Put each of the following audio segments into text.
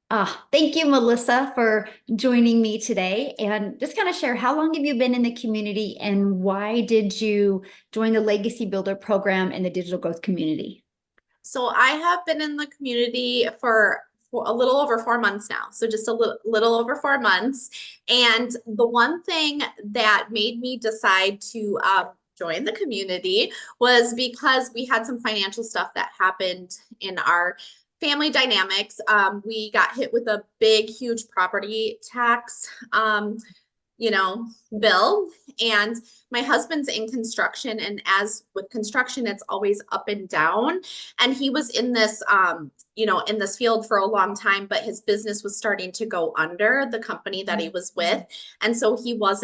Thank you, Melissa, for joining me today. And just kind of share, how long have you been in the community and why did you join the Legacy Builder program in the digital growth community? So I have been in the community for a little over 4 months now. So just a little over 4 months. And the one thing that made me decide to join the community was because we had some financial stuff that happened in our family dynamics. We got hit with a big, huge property tax. You know, bill. And my husband's in construction. And as with construction, it's always up and down. And he was in this, in this field for a long time, but his business was starting to go under the company that he was with. And so he was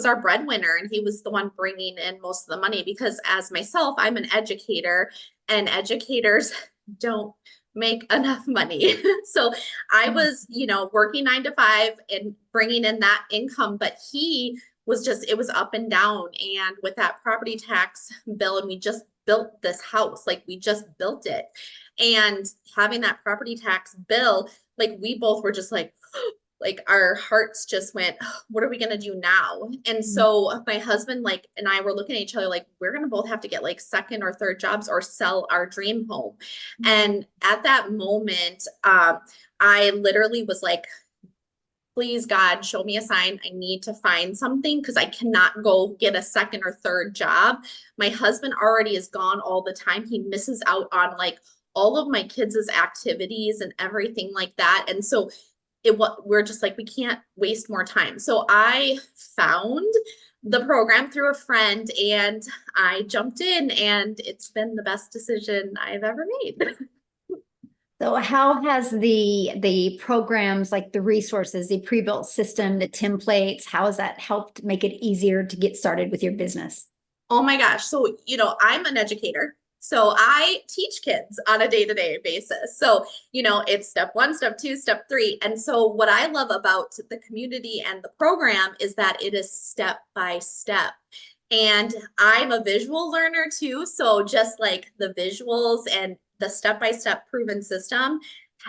our breadwinner and he was the one bringing in most of the money because as myself, I'm an educator and educators don't make enough money. So I was, working 9 to 5 and bringing in that income, but he was just, it was up and down. And with that property tax bill, and we just built this house, like we just built it. And having that property tax bill, like we both were just like our hearts just went, what are we going to do now? And so my husband like and I were looking at each other like we're going to both have to get like second or third jobs or sell our dream home. And at that moment I literally was like, please God, show me a sign. I need to find something because I cannot go get a second or third job. My husband already is gone all the time. He misses out on like all of my kids' activities and everything like that. And so we're just like, we can't waste more time. So I found the program through a friend and I jumped in and it's been the best decision I've ever made. So how has the programs, like the resources, the pre-built system, the templates, how has that helped make it easier to get started with your business? Oh my gosh. So, I'm an educator. So I teach kids on a day-to-day basis. So, it's step one, step two, step three. And so what I love about the community and the program is that it is step by step. And I'm a visual learner too. So just like the visuals and the step-by-step proven system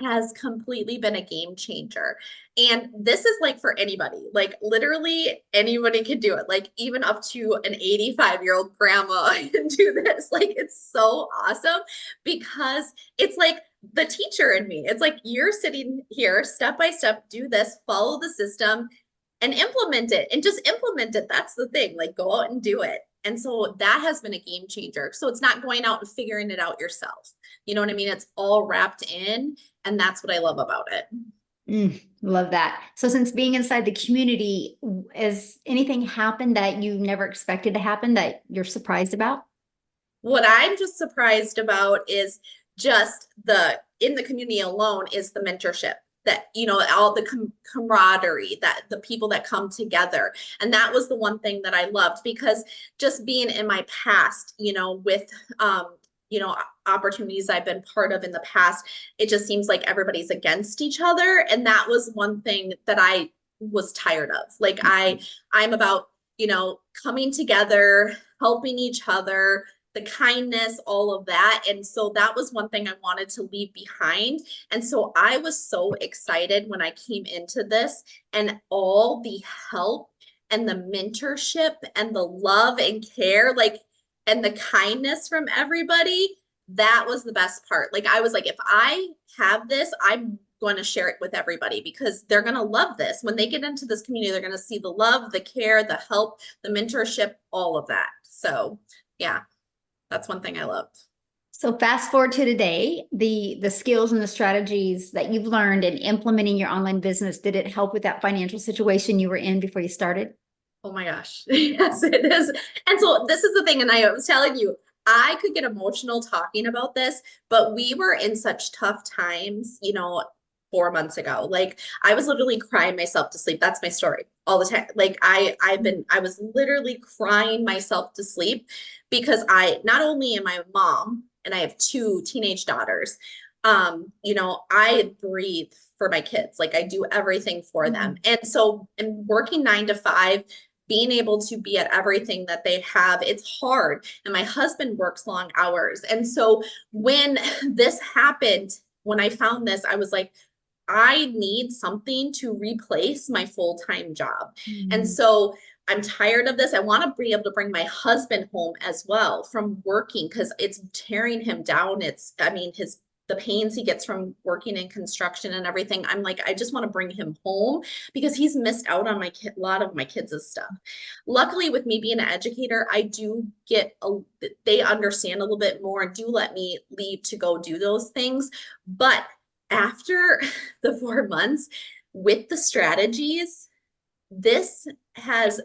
has completely been a game changer. And this is like for anybody, like literally anybody can do it. Like even up to an 85-year-old grandma can do this. Like it's so awesome because it's like the teacher in me. It's like you're sitting here step by step, do this, follow the system and implement it and just implement it. That's the thing. Like go out and do it. And so that has been a game changer. So it's not going out and figuring it out yourself. You know what I mean? It's all wrapped in. And that's what I love about it. Love that. So since being inside the community, has anything happened that you never expected to happen that you're surprised about? What I'm just surprised about is just in the community alone is the mentorship that, all the camaraderie that the people that come together. And that was the one thing that I loved because just being in my past, with, you know, opportunities I've been part of in the past, it just seems like everybody's against each other. And that was one thing that I was tired of. Like I'm about, coming together, helping each other, the kindness, all of that. And so that was one thing I wanted to leave behind. And so I was so excited when I came into this and all the help and the mentorship and the love and care, like, and the kindness from everybody. That was the best part. Like, I was like, if I have this, I'm going to share it with everybody because they're going to love this. When they get into this community, they're going to see the love, the care, the help, the mentorship, all of that. So, yeah. That's one thing I loved. So fast forward to today, the skills and the strategies that you've learned in implementing your online business, did it help with that financial situation you were in before you started? Oh my gosh. Yes, it is. And so this is the thing. And I was telling you, I could get emotional talking about this, but we were in such tough times, 4 months ago. Like I was literally crying myself to sleep. That's my story all the time. Like I was literally crying myself to sleep because I not only am I a mom and I have two teenage daughters, I breathe for my kids. Like I do everything for them. And so in working 9 to 5, being able to be at everything that they have, it's hard. And my husband works long hours. And so when this happened, when I found this, I was like, I need something to replace my full-time job. And Mm. so I'm tired of this. I want to be able to bring my husband home as well from working because it's tearing him down. I mean, the pains he gets from working in construction and everything. I'm like, I just want to bring him home because he's missed out on a lot of my kids' stuff. Luckily, with me being an educator, they understand a little bit more and do let me leave to go do those things. But after the 4 months with the strategies, this has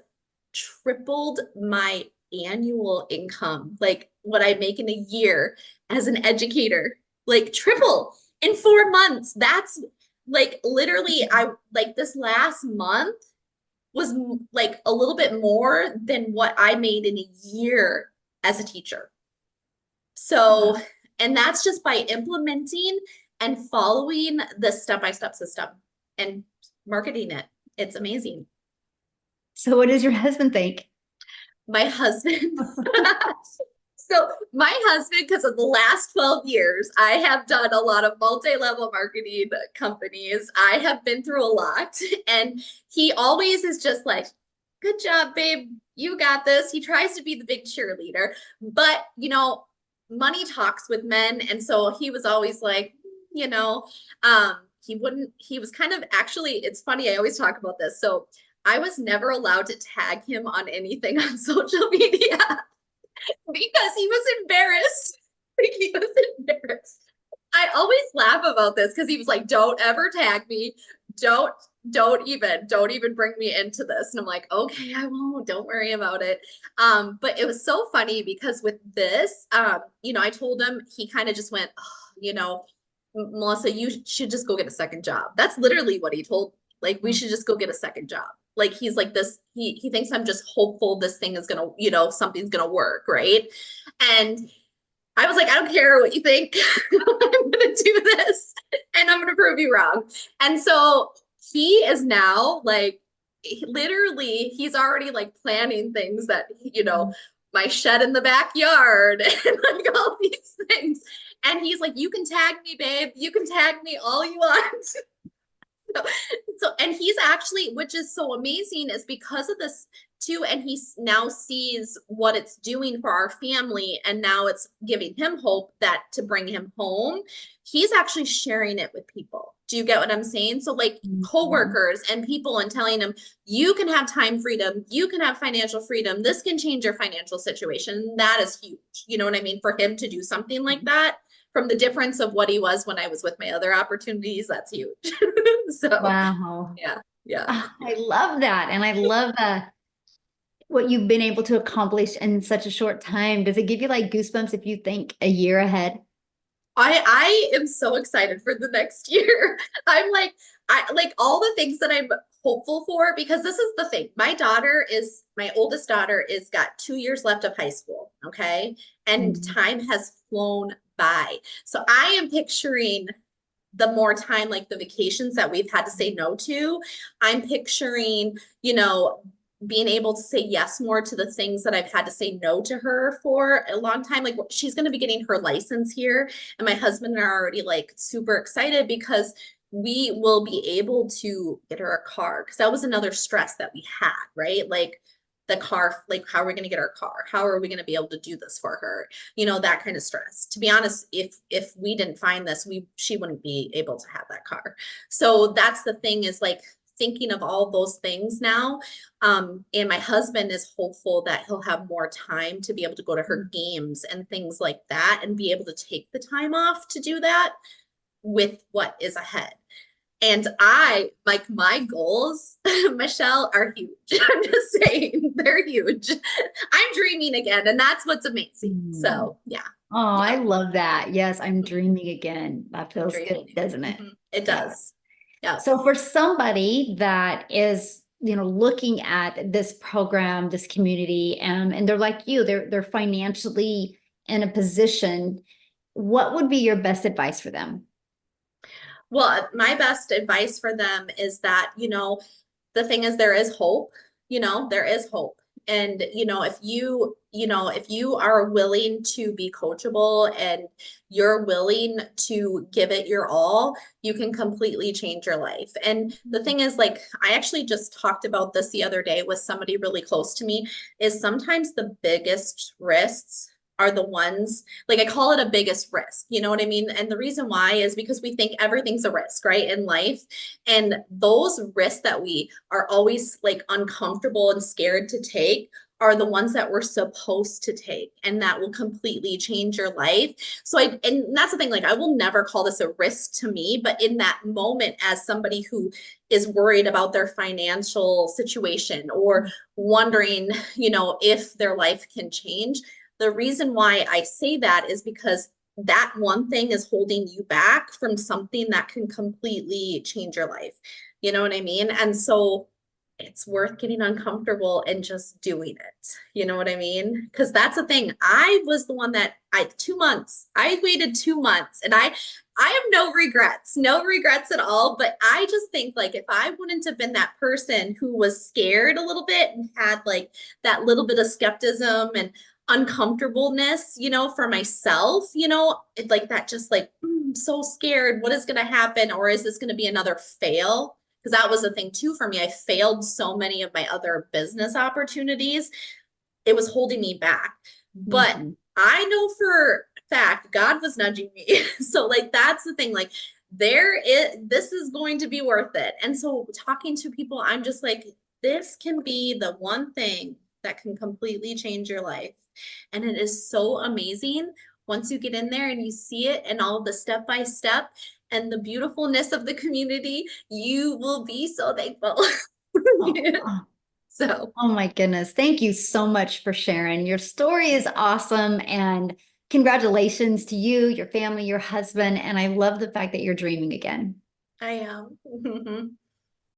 tripled my annual income, like what I make in a year as an educator, like triple in 4 months. That's like literally, I like this last month was like a little bit more than what I made in a year as a teacher. Wow. So, and that's just by implementing and following the step-by-step system and marketing it. It's amazing. So what does your husband think? My husband, so my husband, because of the last 12 years, I have done a lot of multi-level marketing companies. I have been through a lot, and he always is just like, good job, babe. You got this. He tries to be the big cheerleader, but money talks with men. And so he was always like, you know, he was kind of actually, it's funny, I always talk about this. So I was never allowed to tag him on anything on social media because he was embarrassed. Like, he was embarrassed. I always laugh about this because he was like, don't ever tag me. Don't, don't even bring me into this. And I'm like, okay, I won't, don't worry about it. But it was so funny because with this, I told him, he kind of just went, oh, Melissa, you should just go get a second job. That's literally what he told. Like, we should just go get a second job. Like, he's like this, he thinks I'm just hopeful this thing is gonna, something's gonna work, right? And I was like, I don't care what you think. I'm gonna do this and I'm gonna prove you wrong. And so he is now like literally he's already like planning things that, my shed in the backyard and like all these things. And he's like, you can tag me, babe. You can tag me all you want. So, and he's actually, which is so amazing, is because of this too. And he now sees what it's doing for our family. And now it's giving him hope that to bring him home, he's actually sharing it with people. Do you get what I'm saying? So, like Mhm. coworkers and people, and telling them, you can have time freedom, you can have financial freedom. This can change your financial situation. That is huge. You know what I mean? For him to do something like that from the difference of what he was when I was with my other opportunities, that's huge. So, Wow. yeah, yeah. Ah, I love that. And I love what you've been able to accomplish in such a short time. Does it give you like goosebumps if you think a year ahead? I am so excited for the next year. I'm like, I like all the things that I'm hopeful for, because this is the thing. My oldest daughter is got 2 years left of high school. Okay. And Mhm. time has flown by. So I am picturing the more time, like the vacations that we've had to say no to, I'm picturing, being able to say yes more to the things that I've had to say no to her for a long time. Like, she's going to be getting her license here. And my husband and I are already like super excited because we will be able to get her a car. Cause that was another stress that we had, right? Like, the car, like, how are we going to get our car? How are we going to be able to do this for her? That kind of stress. To be honest, if we didn't find this, she wouldn't be able to have that car. So that's the thing, is like thinking of all those things now. And my husband is hopeful that he'll have more time to be able to go to her games and things like that, and be able to take the time off to do that with what is ahead. And I like my goals, Michelle, are huge. I'm just saying, they're huge. I'm dreaming again, and that's what's amazing. Mm. So, yeah, Oh, I yeah, love that. Yes, I'm dreaming again. That feels good, dreaming. doesn't it? Mhm. It Yeah. does. Yeah. So for somebody that is, looking at this program, this community, and they're like you, they're financially in a position, what would be your best advice for them? Well, my best advice for them is that, the thing is, there is hope, there is hope. And, if you are willing to be coachable and you're willing to give it your all, you can completely change your life. And the thing is, like, I actually just talked about this the other day with somebody really close to me, is sometimes the biggest risks are the ones, like, I call it a biggest risk, you know what I mean? And the reason why is because we think everything's a risk, right, in life. And those risks that we are always like uncomfortable and scared to take are the ones that we're supposed to take, and that will completely change your life. And that's the thing, like, I will never call this a risk to me, but in that moment, as somebody who is worried about their financial situation or wondering, if their life can change, the reason why I say that is because that one thing is holding you back from something that can completely change your life. You know what I mean? And so it's worth getting uncomfortable and just doing it. You know what I mean? Because that's the thing. I was the one that 2 months, I waited 2 months, and I have no regrets, no regrets at all. But I just think, like, if I wouldn't have been that person who was scared a little bit and had like that little bit of skepticism and uncomfortableness, for myself, like that, just like, I'm so scared. What is going to happen? Or is this going to be another fail? Because that was the thing too for me. I failed so many of my other business opportunities. It was holding me back. But I know for a fact God was nudging me. So, like, that's the thing. Like, this is going to be worth it. And so talking to people, I'm just like, this can be the one thing that can completely change your life. And it is so amazing once you get in there and you see it and all the step by step and the beautifulness of the community, you will be so thankful. Oh, So, oh my goodness. Thank you so much for sharing. Your story is awesome. And congratulations to you, your family, your husband. And I love the fact that you're dreaming again. I am.